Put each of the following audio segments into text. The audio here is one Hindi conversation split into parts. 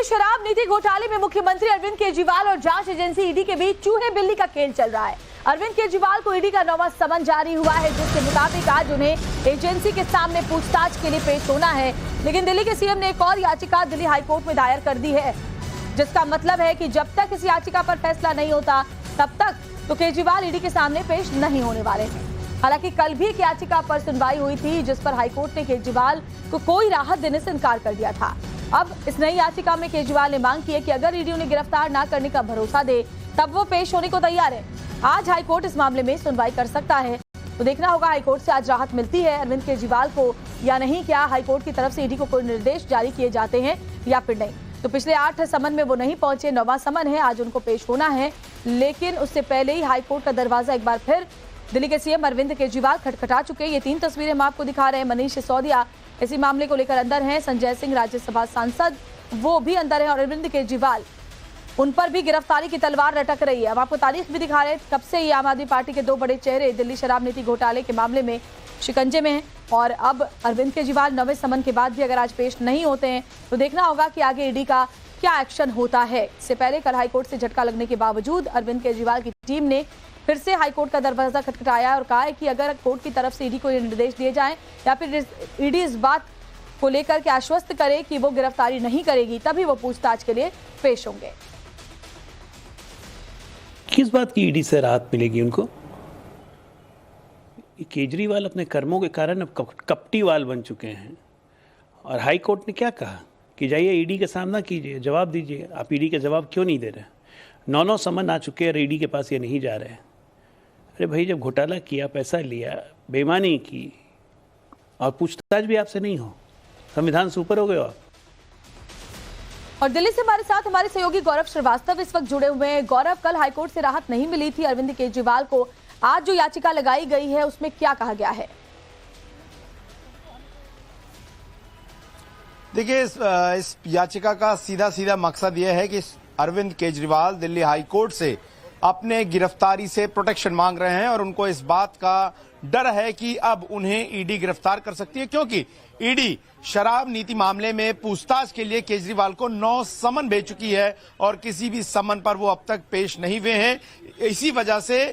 शराब नीति घोटाले में मुख्यमंत्री अरविंद केजरीवाल और जांच एजेंसी ईडी के बीच चूहे बिल्ली का खेल चल रहा है। अरविंद केजरीवाल को ईडी का 9वां समन जारी हुआ है, जिसके मुताबिक आज उन्हें एजेंसी के सामने पूछताछ के लिए पेश होना है। लेकिन दिल्ली के सीएम ने एक और याचिका दिल्ली हाईकोर्ट में दायर कर दी है, जिसका मतलब है कि जब तक इस याचिका पर फैसला नहीं होता तब तक तो केजरीवाल ईडी के सामने पेश नहीं होने वाले हैं। हालांकि कल भी एक याचिका पर सुनवाई हुई थी, जिस पर हाईकोर्ट ने केजरीवाल को कोई राहत देने से इनकार कर दिया था। अब इस नई याचिका में केजरीवाल ने मांग की है कि अगर ईडी उन्हें गिरफ्तार न करने का भरोसा दे तब वो पेश होने को तैयार है। आज हाईकोर्ट इस मामले में सुनवाई कर सकता है, तो देखना होगा हाईकोर्ट से आज राहत मिलती है अरविंद केजरीवाल को या नहीं। क्या हाईकोर्ट की तरफ से ईडी को कोई निर्देश जारी किए जाते हैं या फिर नहीं। तो पिछले 8 समन में वो नहीं पहुंचे, 9वां समन है, आज उनको पेश होना है। लेकिन उससे पहले ही हाईकोर्ट का दरवाजा एक बार फिर दिल्ली के सीएम अरविंद केजरीवाल खटखटा चुके हैं। ये 3 तस्वीरें हम आपको दिखा रहे हैं। मनीष सिसोदिया इसी मामले को लेकर अंदर हैं, संजय सिंह राज्यसभा सांसद वो भी अंदर है और अरविंद केजरीवाल, उन पर भी गिरफ्तारी की तलवार लटक रही है। हम आपको तारीख भी दिखा रहे हैं, कब से ये आम आदमी पार्टी के 2 बड़े चेहरे दिल्ली शराब नीति घोटाले के मामले में शिकंजे में हैं। और अब अरविंद केजरीवाल 9वें समन के बाद भी अगर आज पेश नहीं होते हैं तो देखना होगा कि आगे ईडी का क्या एक्शन होता है। इससे पहले कल हाईकोर्ट से झटका लगने के बावजूद अरविंद केजरीवाल की टीम ने फिर से हाईकोर्ट का दरवाजा खटखटाया और कहा है कि अगर कोर्ट की तरफ से ईडी को ये निर्देश दिए जाएं या फिर ईडी इस बात को लेकर के आश्वस्त करे कि वो गिरफ्तारी नहीं करेगी, तभी वो पूछताछ के लिए पेश होंगे। किस बात की ईडी से राहत मिलेगी उनको? केजरीवाल अपने कर्मों के कारण अब कपटीवाल बन चुके हैं और हाई कोर्ट ने क्या कहा कि जाइए ईडी का सामना कीजिए, जवाब दीजिए। आप ईडी का जवाब क्यों नहीं दे रहे? 9 समन आ चुके और ईडी के पास ये नहीं जा रहे। अरे भाई, जब घोटाला किया, पैसा लिया, बेईमानी की और पूछताछ भी आपसे नहीं हो, संविधान से ऊपर हो गए आप। और दिल्ली से हमारे साथ हमारे सहयोगी गौरव श्रीवास्तव इस वक्त जुड़े हुए हैं। गौरव, कल हाईकोर्ट से राहत नहीं मिली थी अरविंद केजरीवाल को, आज जो याचिका लगाई गई है उसमें क्या कहा गया है? देखिए, इस याचिका का सीधा मकसद यह है कि अरविंद केजरीवाल दिल्ली हाईकोर्ट से अपने गिरफ्तारी से प्रोटेक्शन मांग रहे हैं और उनको इस बात का डर है कि अब उन्हें ईडी गिरफ्तार कर सकती है, क्योंकि ईडी शराब नीति मामले में पूछताछ के लिए केजरीवाल को 9 समन भेज चुकी है और किसी भी समन पर वो अब तक पेश नहीं हुए हैं। इसी वजह से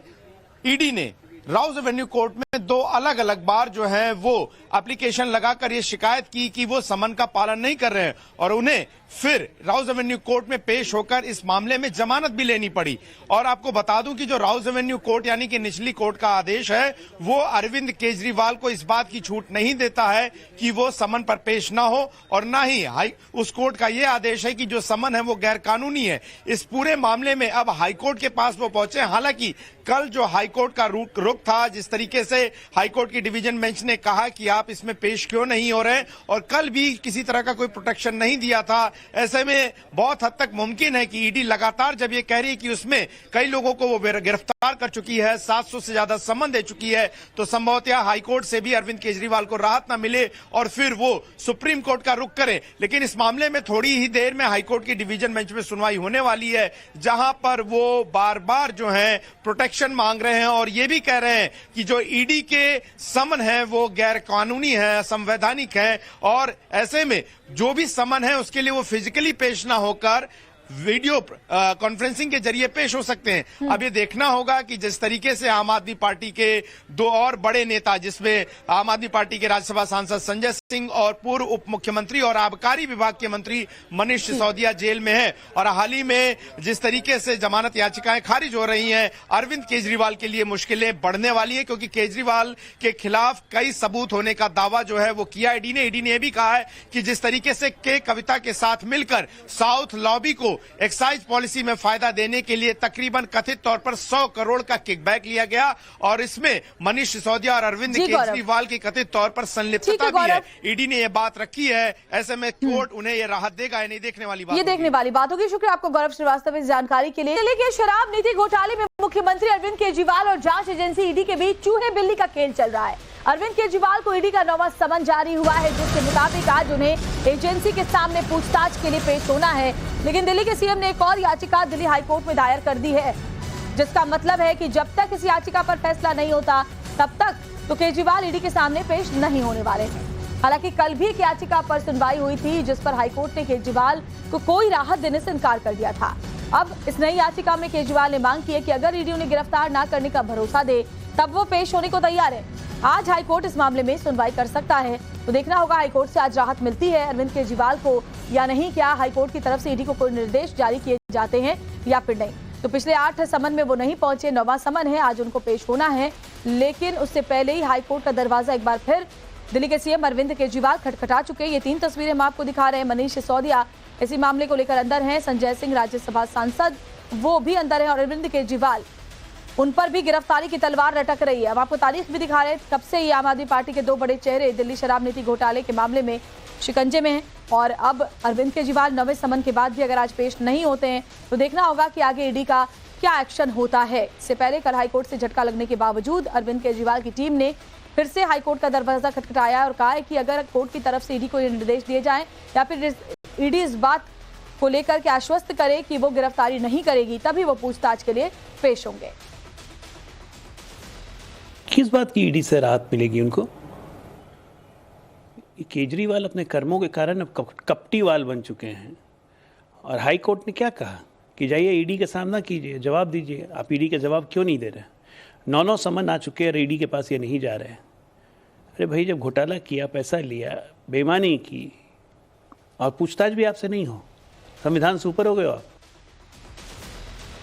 ईडी ने राउज एवेन्यू कोर्ट में 2 अलग-अलग बार जो है वो एप्लीकेशन लगाकर ये शिकायत की कि वो समन का पालन नहीं कर रहे हैं और उन्हें फिर राउज एवेन्यू कोर्ट में पेश होकर इस मामले में जमानत भी लेनी पड़ी। और आपको बता दूं कि जो राउज एवेन्यू कोर्ट यानी कि निचली कोर्ट का आदेश है वो अरविंद केजरीवाल को इस बात की छूट नहीं देता है कि वो समन पर पेश ना हो और ना ही उस कोर्ट का ये आदेश है कि जो समन है वो गैर कानूनी है। इस पूरे मामले में अब हाईकोर्ट के पास वो पहुंचे। हालांकि कल जो हाईकोर्ट का रुख था, जिस तरीके से हाईकोर्ट की डिवीजन बेंच ने कहा कि आप इसमें पेश क्यों नहीं हो रहे और कल भी किसी तरह का कोई प्रोटेक्शन नहीं दिया था, ऐसे में बहुत हद तक मुमकिन है कि ईडी लगातार जब ये कह रही है कि उसमें कई लोगों को वो गिरफ्तार कर चुकी है, 700 से ज्यादा समन दे चुकी है, तो संभवतः हाईकोर्ट से भी अरविंद केजरीवाल को राहत न मिले और फिर वो सुप्रीम कोर्ट का रुख करें। लेकिन इस मामले में थोड़ी ही देर में हाईकोर्ट की डिवीजन बेंच में सुनवाई होने वाली है, जहां पर वो बार बार जो है प्रोटेक्शन मांग रहे हैं और ये भी कह रहे हैं कि जो ईडी के समन है वो गैर कानूनी है, असंवैधानिक है और ऐसे में जो भी समन है उसके लिए वो फिजिकली पेश ना होकर वीडियो कॉन्फ्रेंसिंग के जरिए पेश हो सकते हैं। अब ये देखना होगा कि जिस तरीके से आम आदमी पार्टी के 2 और बड़े नेता, जिसमें आम आदमी पार्टी के राज्यसभा सांसद संजय सिंह और पूर्व उप मुख्यमंत्री और आबकारी विभाग के मंत्री मनीष सिसोदिया जेल में हैं और हाल ही में जिस तरीके से जमानत याचिकाएं खारिज हो रही हैं, अरविंद केजरीवाल के लिए मुश्किलें बढ़ने वाली है, क्योंकि केजरीवाल के खिलाफ कई सबूत होने का दावा जो है वो किया ईडी ने। ईडी ने भी कहा है कि जिस तरीके से के कविता के साथ मिलकर साउथ लॉबी को एक्साइज पॉलिसी में फायदा देने के लिए तकरीबन कथित तौर पर 100 करोड़ का किकबैक लिया गया और इसमें मनीष सिसोदिया और अरविंद केजरीवाल की कथित तौर पर संलिप्तता भी है। ईडी ने यह बात रखी है, ऐसे में कोर्ट उन्हें यह राहत देगा या नहीं, देखने वाली बात, ये देखने वाली बात होगी। शुक्रिया आपको गौरव श्रीवास्तव इस जानकारी के लिए। दिल्ली के शराब नीति घोटाले में मुख्यमंत्री अरविंद केजरीवाल और जांच एजेंसी ईडी के बीच चूहे बिल्ली का खेल चल रहा है। अरविंद केजरीवाल को ईडी का 9वां समन जारी हुआ है, जिसके मुताबिक आज उन्हें एजेंसी के सामने पूछताछ के लिए पेश होना है। लेकिन दिल्ली के सीएम ने एक और याचिका दिल्ली हाईकोर्ट में दायर कर दी है, जिसका मतलब है कि जब तक इस याचिका पर फैसला नहीं होता तब तक तो केजरीवाल ईडी के सामने पेश नहीं होने वाले हैं। हालांकि कल भी एक याचिका पर सुनवाई हुई थी जिस पर हाईकोर्ट ने केजरीवाल को कोई राहत देने से इनकार कर दिया था। अब इस नई याचिका में केजरीवाल ने मांग की है कि अगर ईडी उन्हें गिरफ्तार न करने का भरोसा दे तब वो पेश होने को तैयार है। आज हाईकोर्ट इस मामले में सुनवाई कर सकता है, तो देखना होगा हाईकोर्ट से आज राहत मिलती है अरविंद केजरीवाल को या नहीं। क्या हाईकोर्ट की तरफ से ईडी को कोई निर्देश जारी किए जाते हैं या फिर नहीं। तो पिछले 8 समन में वो नहीं पहुंचे, 9वां समन है, आज उनको पेश होना है। लेकिन उससे पहले ही हाईकोर्ट का दरवाजा एक बार फिर दिल्ली के सीएम अरविंद केजरीवाल खटखटा चुके। ये 3 तस्वीरें हम आपको दिखा रहे हैं। मनीष सिसोदिया इसी मामले को लेकर अंदर हैं, संजय सिंह राज्यसभा सांसद वो भी अंदर है और अरविंद केजरीवाल, उन पर भी गिरफ्तारी की तलवार लटक रही है। अब आपको तारीख भी दिखा रहे हैं कब से ये आम आदमी पार्टी के 2 बड़े चेहरे दिल्ली शराब नीति घोटाले के मामले में शिकंजे में हैं और अब अरविंद केजरीवाल 9वें समन के बाद भी अगर आज पेश नहीं होते हैं तो देखना होगा कि आगे ईडी का क्या एक्शन होता है। इससे पहले कल हाईकोर्ट से झटका लगने के बावजूद अरविंद केजरीवाल की टीम ने फिर से हाईकोर्ट का दरवाजा खटखटाया और कहा है कि अगर कोर्ट की तरफ से ईडी को निर्देश दिए जाएं या फिर ईडी इस बात को लेकर के आश्वस्त करे कि वो गिरफ्तारी नहीं करेगी तभी वो पूछताछ के लिए पेश होंगे। किस बात की ईडी से राहत मिलेगी उनको? केजरीवाल अपने कर्मों के कारण अब कपटीवाल बन चुके हैं और हाई कोर्ट ने क्या कहा कि जाइए ईडी का सामना कीजिए, जवाब दीजिए। आप ईडी का जवाब क्यों नहीं दे रहे? 9 समन आ चुके हैं और ईडी के पास ये नहीं जा रहे। अरे भाई, जब घोटाला किया, पैसा लिया, बेईमानी की और पूछताछ भी आपसे नहीं हो, संविधान से ऊपर हो गए आप।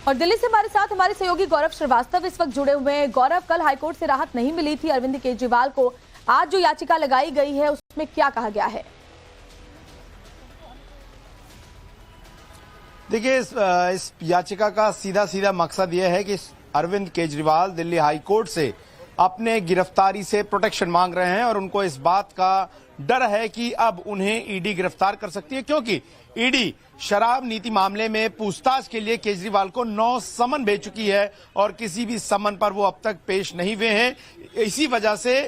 और दिल्ली से हमारे साथ हमारे सहयोगी गौरव श्रीवास्तव इस वक्त जुड़े हुए हैं। गौरव, कल हाईकोर्ट से राहत नहीं मिली थी अरविंद केजरीवाल को, आज जो याचिका लगाई गई है उसमें क्या कहा गया है? देखिए, इस याचिका का सीधा मकसद यह है कि अरविंद केजरीवाल दिल्ली हाई कोर्ट से अपने गिरफ्तारी से प्रोटेक्शन मांग रहे हैं और उनको इस बात का डर है कि अब उन्हें ईडी गिरफ्तार कर सकती है, क्योंकि ईडी शराब नीति मामले में पूछताछ के लिए केजरीवाल को 9 समन भेज चुकी है और किसी भी समन पर वो अब तक पेश नहीं हुए हैं। इसी वजह से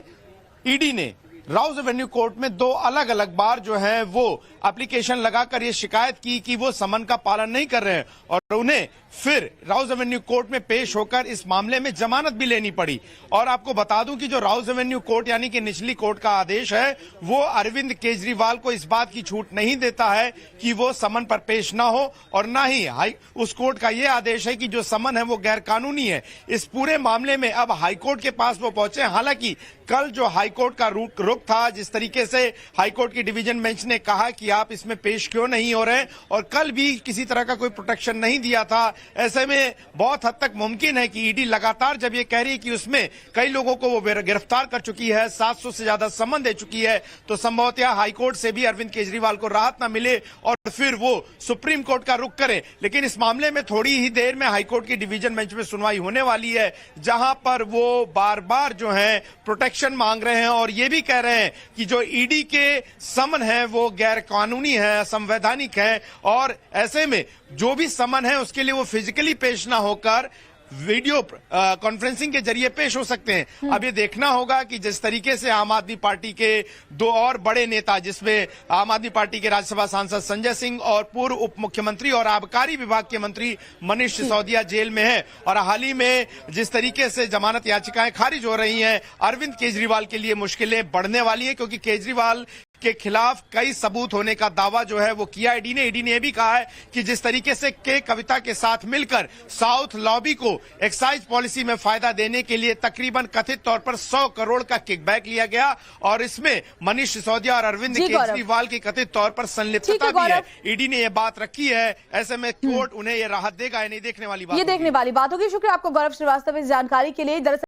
ईडी ने राउज एवेन्यू कोर्ट में 2 अलग-अलग बार जो है वो एप्लीकेशन लगाकर ये शिकायत की कि वो समन का पालन नहीं कर रहे हैं और उन्हें फिर राउज एवेन्यू कोर्ट में पेश होकर इस मामले में जमानत भी लेनी पड़ी। और आपको बता दूं कि जो राउज एवेन्यू कोर्ट यानी कि निचली कोर्ट का आदेश है वो अरविंद केजरीवाल को इस बात की छूट नहीं देता है कि वो समन पर पेश ना हो और ना ही उस कोर्ट का ये आदेश है कि जो समन है वो गैर कानूनी है। इस पूरे मामले में अब हाईकोर्ट के पास वो पहुंचे। हालांकि कल जो हाईकोर्ट का रुख था, जिस तरीके से हाईकोर्ट की डिवीजन बेंच ने कहा कि आप इसमें पेश क्यों नहीं हो रहे और कल भी किसी तरह का कोई प्रोटेक्शन नहीं दिया था, ऐसे में बहुत हद तक मुमकिन है कि ईडी लगातार जब ये कह रही है कि उसमें कई लोगों को वो गिरफ्तार कर चुकी है, 700 से ज्यादा समन दे चुकी है, तो संभवतः हाईकोर्ट से भी अरविंद केजरीवाल को राहत ना मिले और फिर वो सुप्रीम कोर्ट का रुख करे। लेकिन इस मामले में थोड़ी ही देर में हाईकोर्ट की डिवीजन बेंच में सुनवाई होने वाली है, जहां पर वो बार बार जो है प्रोटेक्शन मांग रहे हैं और ये भी कह रहे हैं कि जो ईडी के समन है वो गैर कानूनी है, असंवैधानिक है और ऐसे में जो भी समन है उसके लिए वो फिजिकली पेश ना होकर वीडियो कॉन्फ्रेंसिंग के जरिए पेश हो सकते हैं। अब ये देखना होगा कि जिस तरीके से आम आदमी पार्टी के 2 और बड़े नेता, जिसमें आम आदमी पार्टी के राज्यसभा सांसद संजय सिंह और पूर्व उप मुख्यमंत्री और आबकारी विभाग के मंत्री मनीष सिसोदिया जेल में हैं और हाल ही में जिस तरीके से जमानत याचिकाएं खारिज हो रही हैं, अरविंद केजरीवाल के लिए मुश्किलें बढ़ने वाली है, क्योंकि केजरीवाल के खिलाफ कई सबूत होने का दावा जो है वो किया ईडी ने। ईडी ने भी कहा है कि जिस तरीके से के कविता के साथ मिलकर साउथ लॉबी को एक्साइज पॉलिसी में फायदा देने के लिए तकरीबन कथित तौर पर 100 करोड़ का किकबैक लिया गया और इसमें मनीष सिसोदिया और अरविंद केजरीवाल की कथित तौर पर संलिप्तता भी है। ईडी ने यह बात रखी है, ऐसे में कोर्ट उन्हें यह राहत देगा या नहीं, देखने वाली बात, ये देखने वाली बात होगी। शुक्रिया आपको गौरव श्रीवास्तव इस जानकारी के लिए। दरअसल